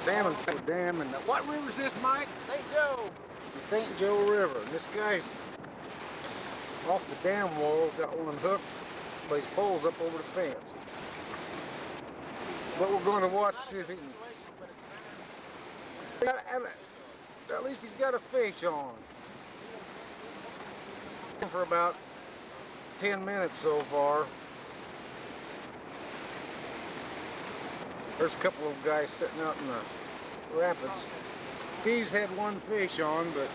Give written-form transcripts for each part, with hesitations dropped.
salmon dam. And what river is this, Mike? St. Joe. The St. Joe River. And this guy's off the dam wall, got one hooked, but his pole's up over the fence. But we're going to watch, see if he can. At least he's got a fish on. For about 10 minutes so far. There's a couple of guys sitting out in the rapids. Steve's had one fish on, but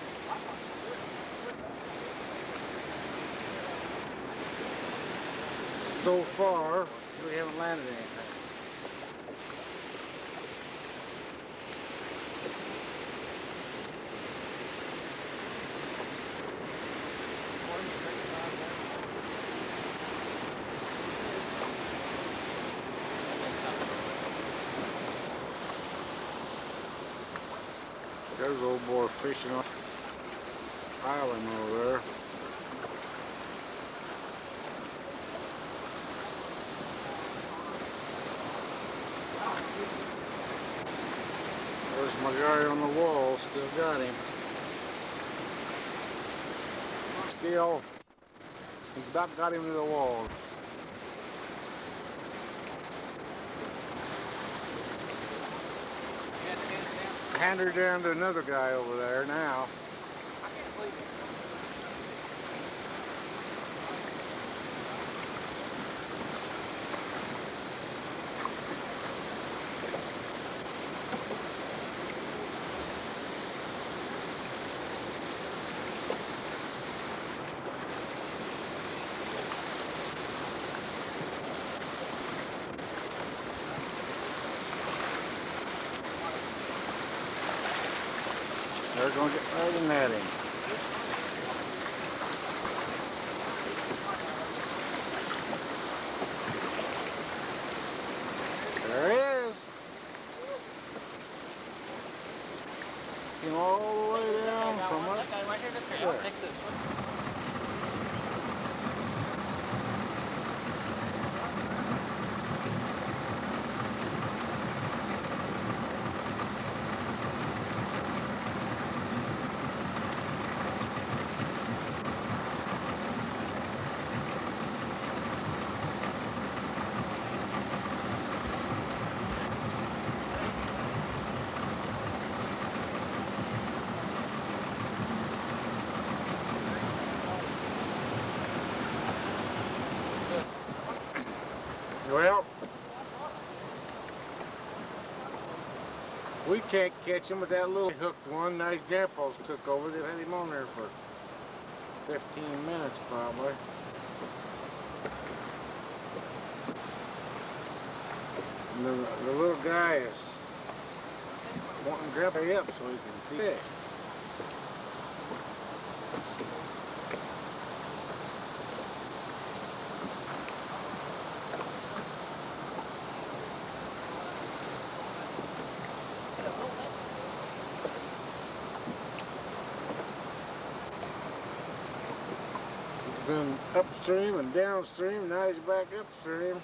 so far we haven't landed anything. There's old boy fishing on the island over there. There's my guy on the wall, still got him. Still, he's about got him to the wall. Hand her down to another guy over there now. They're going to get right in at him. There he is. Came all the way down from up there. Well, we can't catch him with that little hooked one. Now his grandpa's took over. They've had him on there for 15 minutes probably. And the little guy is wanting grandpa up so he can see fish. Been upstream and downstream, now he's back upstream.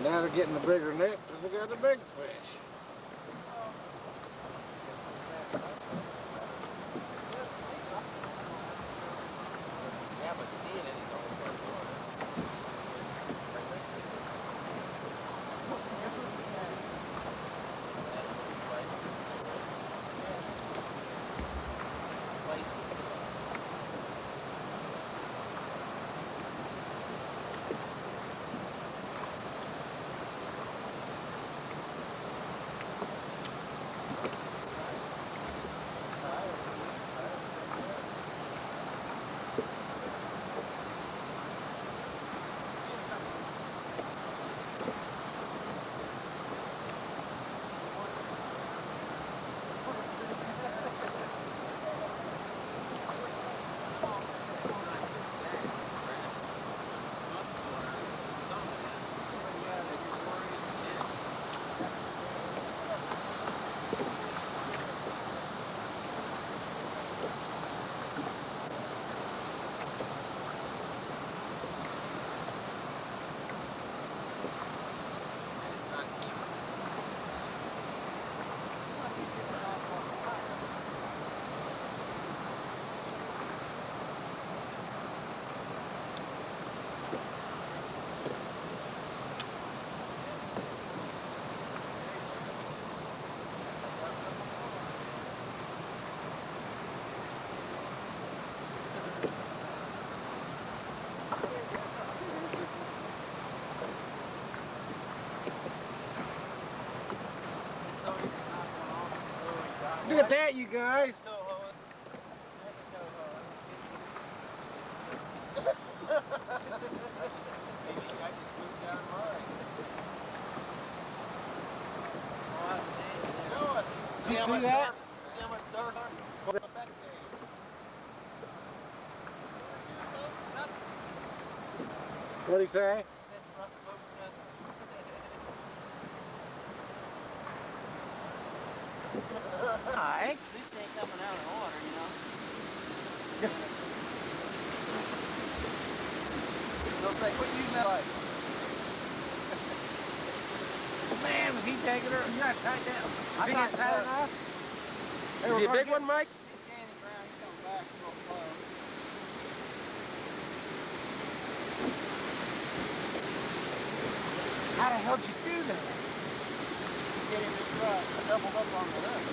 Now they're getting the bigger net because they got the big fish. Look at that, you guys. Did you see that? What'd he say? At least they ain't coming out of the water, you know? They'll say, what you smell like? Man, was he taking her? You gotta tie down. I got tight enough. Is he a big one, Mike? He's gaining ground, he's coming back real slow. How the hell did you do that? Get him just right. I doubled up on the hook.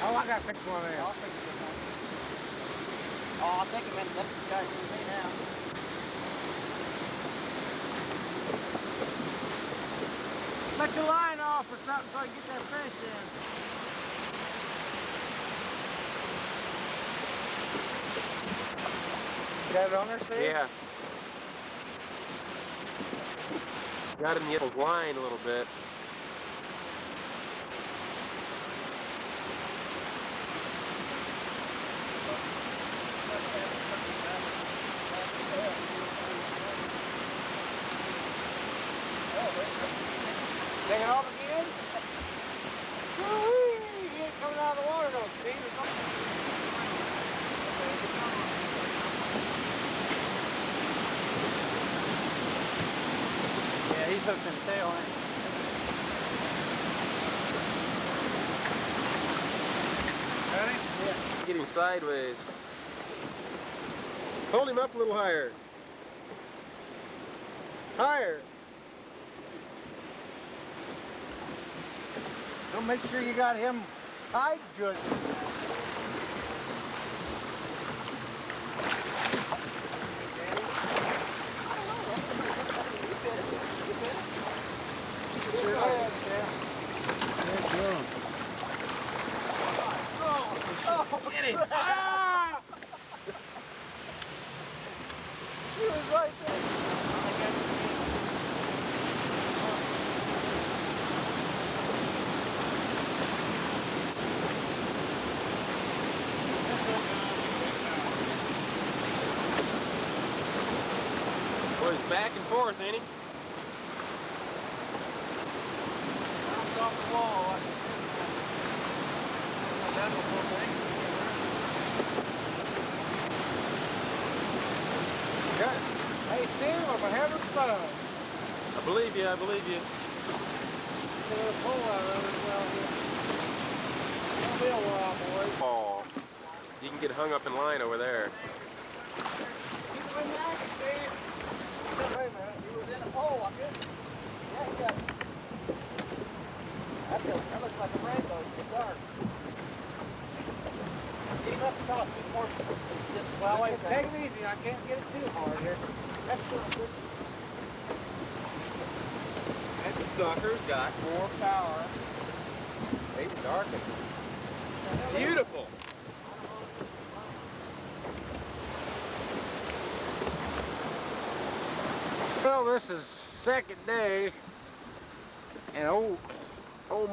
Oh, I gotta fix one of them. I'll fix this one. Oh, I'll take a minute. Let these guys do me now. Let your line off or something so I can get that fish in. Got it on there, Steve? Yeah. Got him the line a little bit. Take it off again? Woo-wee! He ain't coming out of the water though, Steve. Yeah, he's hooked in the tail, ain't he? Ready? Yeah. Get him sideways. Hold him up a little higher. Higher. Well, make sure you got him tied good. Get him! Ah! He was right there. Well, he's back and forth, ain't he? Bounced off the wall. I can see it. That's the whole thing. Hey, Steve, I'm having fun. I believe you, I believe you. Get a pull out of it well here. It'll be a while, boys. Oh, you can get hung up in line over there. Keep it in action, Steve. Wait a minute. He was in a pole, I guess. Yeah, he got it. That looks like a rainbow. It's dark. Get him up the top. Get more. Well, wait a Take second. it easy. I can't get it too hard here. That's good. That sucker's got More power. He's darkened. Beautiful. Well, this is second day, and old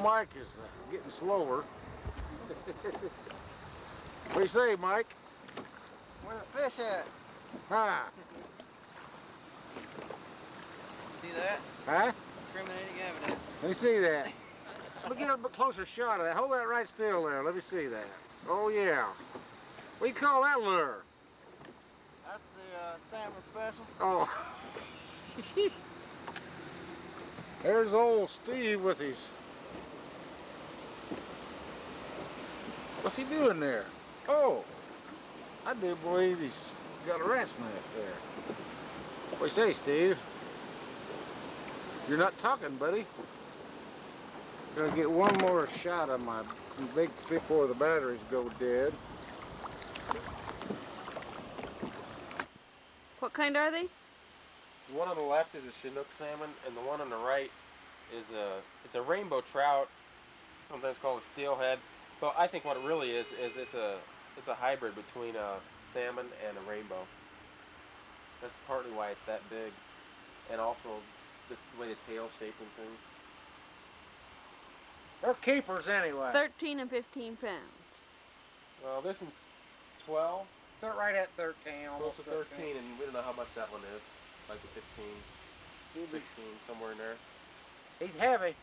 Mike is getting slower. What do you say, Mike? Where the fish at? Huh? See that? Huh? Incriminating evidence. Let me see that. Let me get a bit closer shot of that. Hold that right still there. Let me see that. Oh, yeah. What do you call that lure? That's the salmon special. Oh. There's old Steve with his... What's he doing there? Oh, I do believe he's got a rat's nest there. What do you say, Steve? You're not talking, buddy. Gonna get one more shot of my big fish before the batteries go dead. What kind are they? The one on the left is a Chinook salmon, and the one on the right is it's a rainbow trout, sometimes called a steelhead. But I think what it really is it's a hybrid between a salmon and a rainbow. That's partly why it's that big, and also the way the tail's shaped and things. They're keepers anyway. 13 and 15 pounds. Well, this one's 12, They're right at 13, close almost to 13, and we don't know how much that one is. Like the 15, 16, somewhere in there. He's heavy.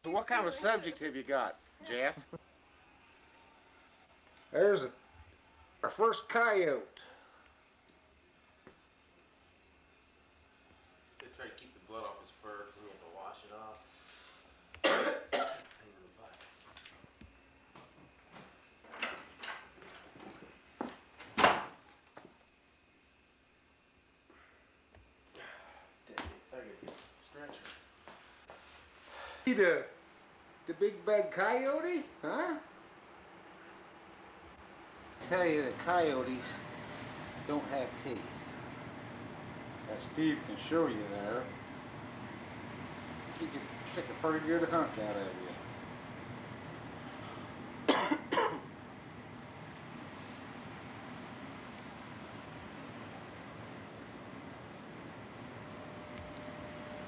So what kind of a subject have you got, Jeff? There's our first coyote. They try to keep the blood off his fur because then you have to wash it off. See the big bad coyote, huh? Tell you that coyotes don't have teeth. As Steve can show you there, he can take a pretty good hunk out of you.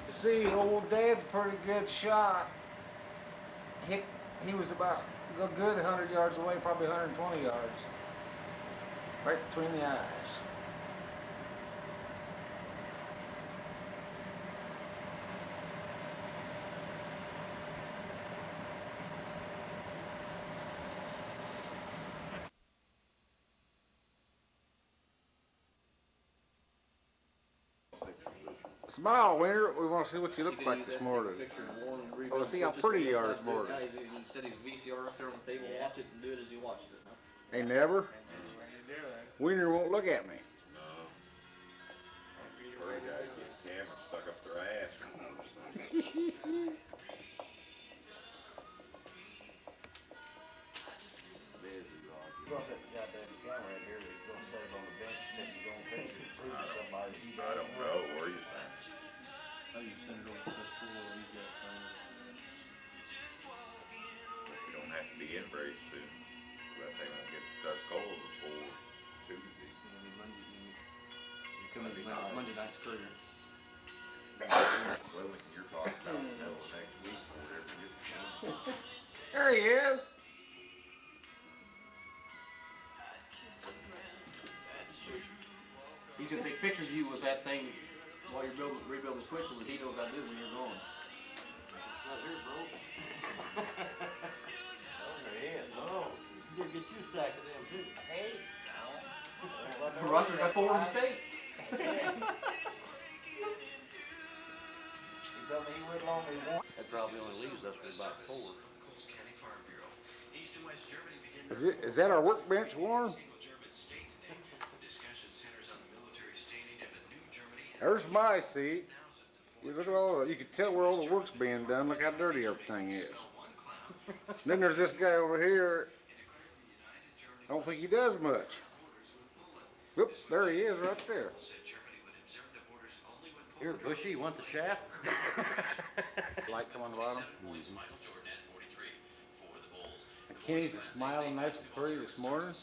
See, old Dad's a pretty good shot. He was about a good 100 yards away, probably 120 yards. Right between the eyes. Smile, Winter. We want to see what you look like this morning. Oh, let's see how pretty you are this morning. He set his VCR up there on the table, watch it, and do it as he watched it. Huh? They never. Winter won't look at me. Furry guys get cameras stuck up their ass. You brought that goddamn camera in here that you're gonna set it on the bench and take your own picture and prove to somebody. I don't know where you sent it. Oh, you send it over to this fool and he's got But you don't have to be in very soon. That thing won't get dust cold before Tuesday. you come in Monday night's crew. Well, when you're talking about the middle of next week or whatever, you There he is. He's gonna take pictures of you with that thing while you're rebuilding Switzerland that he knows how to do when you're gone. Not here, bro. Oh, you get you a stack of them too. Hey. Roger got 4 in the state. He told me he went long as one. That probably only leaves us with about 4. Is that our workbench, Warren? There's my seat. You look at all the, you can tell where all the work's being done. Look how dirty everything is. Then there's this guy over here. I don't think he does much. Whoop, there he is right there. Here, Bushy, you want the shaft? Light come on the bottom. And Kenny's smiling nice and pretty this morning.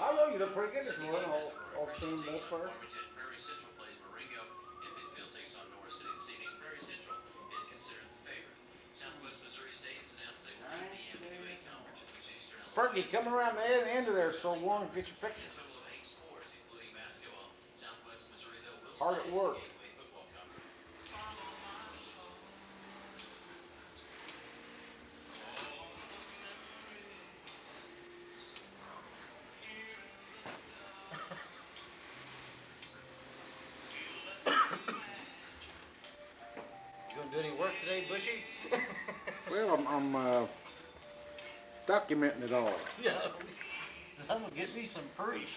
I know you look pretty good this morning, all cleaned up first. Fergie, come around the end of there so Warren can get your picture. Hard at work. You gonna do any work today, Bushy? Well, I'm documenting it all. Yeah. I'm gonna get me some proof.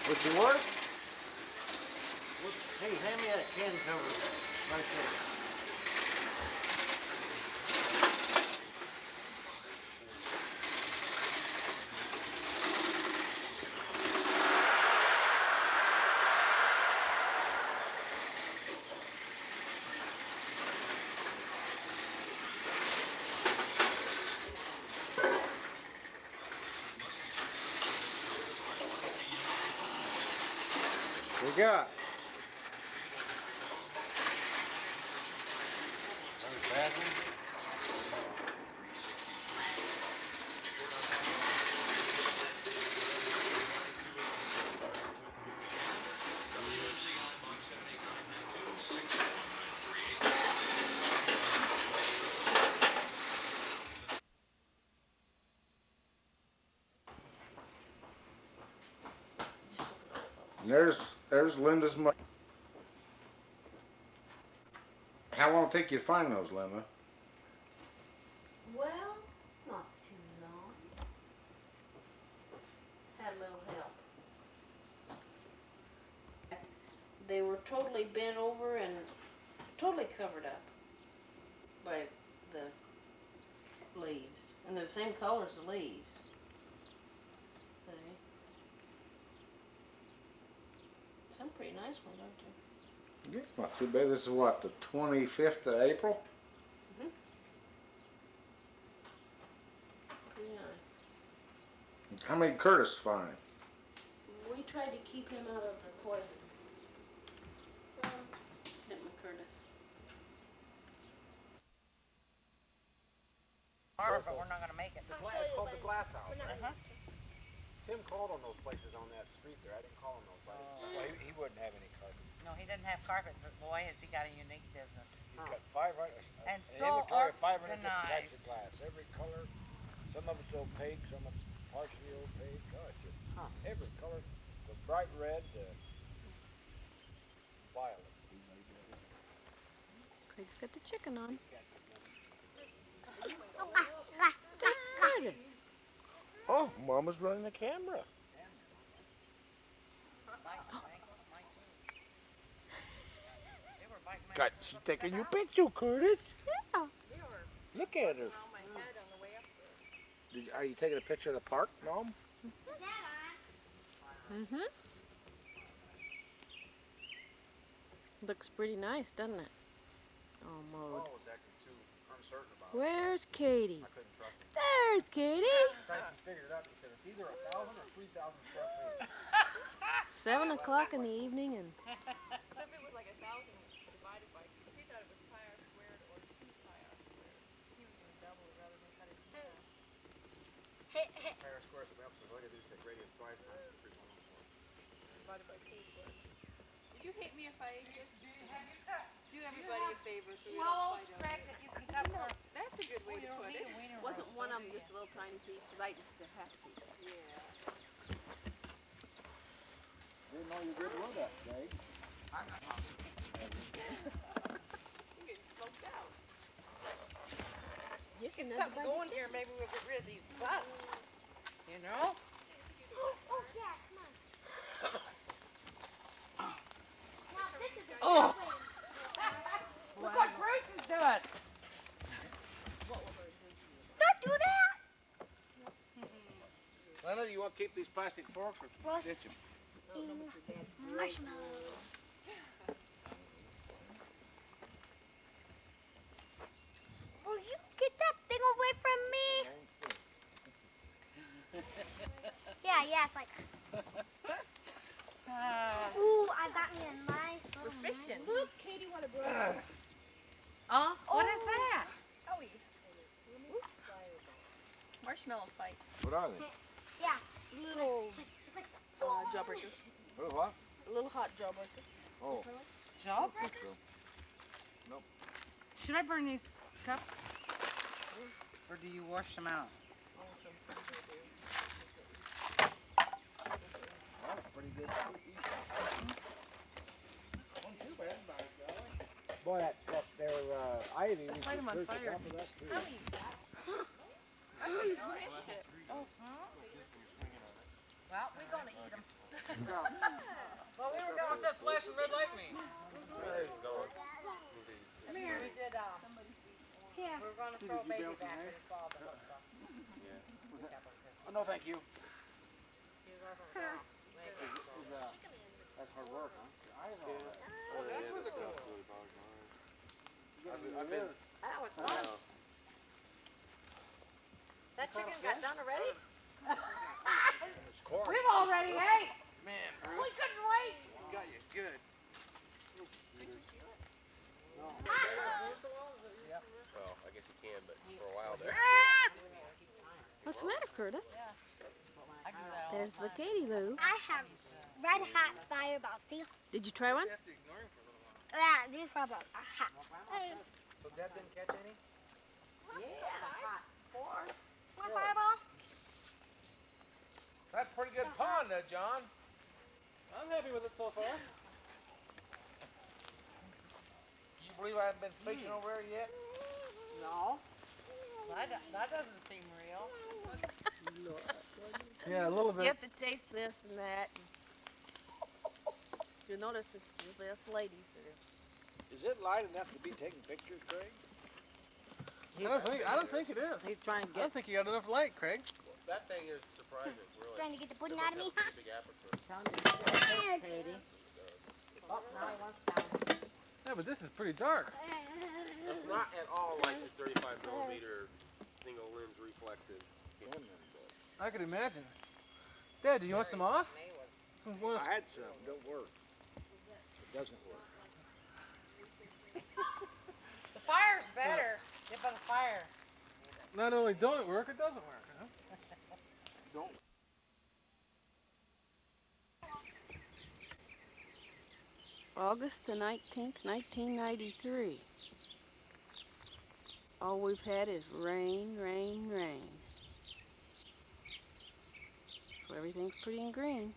What's your word? Hey, hand me that can cover right there. We got. And there's Linda's money. How long take you to find those, Linda? Well, not too long. Had a little help. They were totally bent over and totally covered up by the leaves. And they're the same color as the leaves. See? Some pretty nice ones, aren't they? Yeah, not too bad. This is what, the 25th of April? Pretty nice. How many Curtis find? We tried to keep him out of the poison. Hit Curtis. But we're not gonna make it. It's called the Glass House. Uh-huh. Tim called on those places on that street there. I didn't call on those places. Well, he wouldn't have any carpet. No, he didn't have carpet, but boy, has he got a unique business. He's got 500, And an so inventory of 500 different types organized. of glass, every color. Some of it's opaque, some of it's partially opaque. Gosh, it's every color, from bright red to violet. Craig's got the chicken on. Oh, Mama's running the camera. God, she's taking your picture, Curtis. Yeah. Look at her. Are you taking a picture of the park, Mom? Mm-hmm. Looks pretty nice, doesn't it? All mowed. I was acting too uncertain about it. Where's Katie? I couldn't trust him. There's Katie. Besides, he figured it out. He said it's either 1,000 or 3,000 square feet. 7 o'clock in the evening and Except it was like 1,000 divided by, because he thought it was pi r squared or 2 pi r squared. He was going to double it rather than cut it in half. Pair of squares of so all you do is take radius twice times 3.14. Divided by 2 squared. Would you hate me if I just do everybody a favor so we don't fight over it? that you can cut for. That's a good way to put it. wasn't one of them just a little tiny piece, because I just half a piece. Yeah. Didn't know you did with that, Dave. I'm getting smoked out. You can Get something going here, maybe we'll get rid of these bugs. You know? Oh! Look what Bruce is doing! Don't do that! Lena, do you want to keep these plastic forks or Plus, ditch them? marshmallow. Will you get that thing away from me? Yeah, it's like. Ooh, I got me a nice little. We're fishing. Look, Katie, what a brother. Oh, what is that? Oh, marshmallow fight. What are they? Yeah, Little it's like. jawbreakers. What? What? A little hot jawbreaker. Oh, Jawbreaker? Should I burn these cups? Or do you wash them out? that's pretty good. Boy, that their ivy. Let's we light 'em should on search the fire. top of that too. You missed it. Well, we're gonna eat them. Well, we were down, what's that flashing red light mean? There's going. Come here. We did, Here. we were gonna throw a baby back in his ball, but Oh, no, thank you. he was over there. That's hard work, huh? I know that. Oh, that's where the goal. I've been. That was fun. That chicken got done already? It's corn. We've already ate. Man, We Bruce, couldn't wait. got you good. Well, I guess you can, but for a while there. What's the matter, Curtis? I do that all There's the the time. Katie Lou. I have red hot fireball. See? Did you try one? Yeah, these fireballs are hot. So Dad didn't catch any? One fireball? That's a pretty good pond there, John. I'm happy with it so far. You believe I haven't been fishing over there yet? No. That doesn't seem real. Yeah, a little You have to taste this and that. You'll notice it's usually us ladies that are. Is it light enough to be taking pictures, Craig? I don't think it is. He's trying to I don't think you got enough light, Craig. That thing is surprising, really. Trying to get the It pudding must out of have me, a huh? pretty big aperture. Katie. Oh, now he wants down. Yeah, but this is pretty dark. It's not at all like the 35 millimeter single lens reflexive. I could imagine. Dad, do you want some off? Some more. I had some. Don't work. It doesn't work. The fire's better. Get by the fire. Not only don't it work, it doesn't work. Huh? Don't. August the 19th, 1993. All we've had is rain, rain, rain. So everything's pretty and green.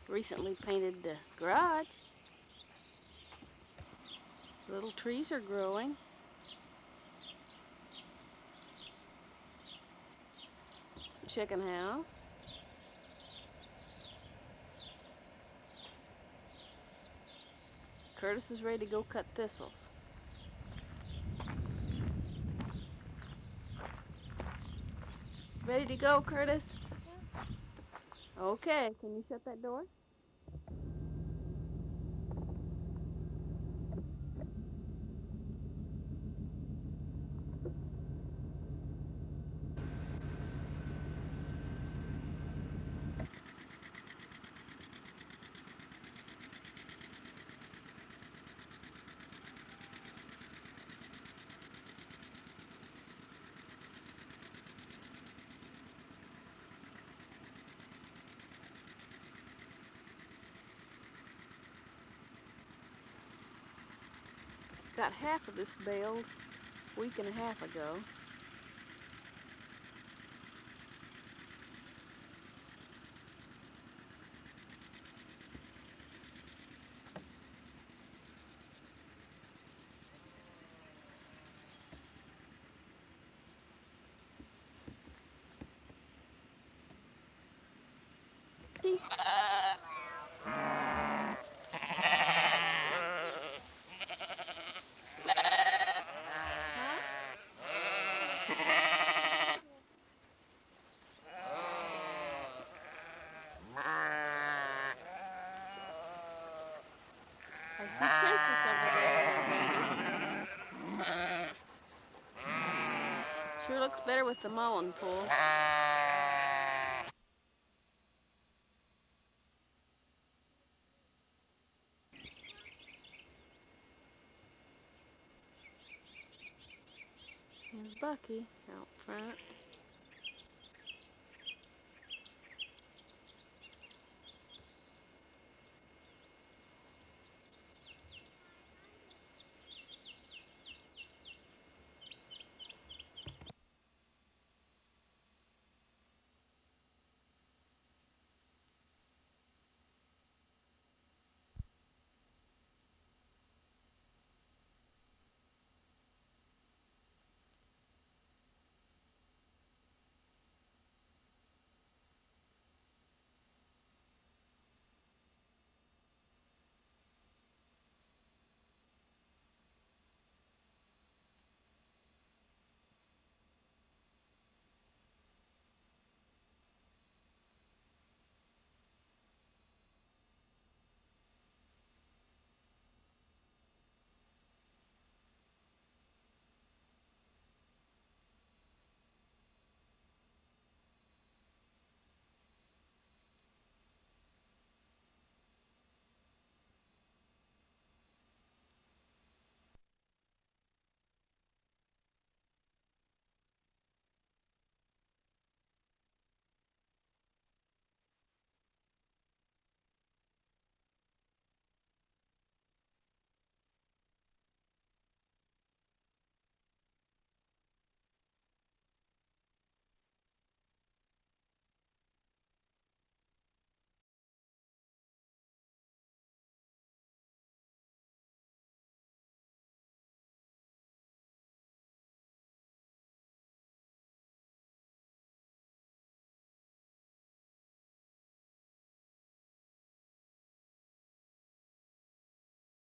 Recently painted the garage. Little trees are growing. Chicken house. Curtis is ready to go cut thistles. Ready to go, Curtis? Okay, can you shut that door? Got half of this baled a week and a half ago. I see Princess over there. Sure looks better with the mowing pull. There's Bucky out front.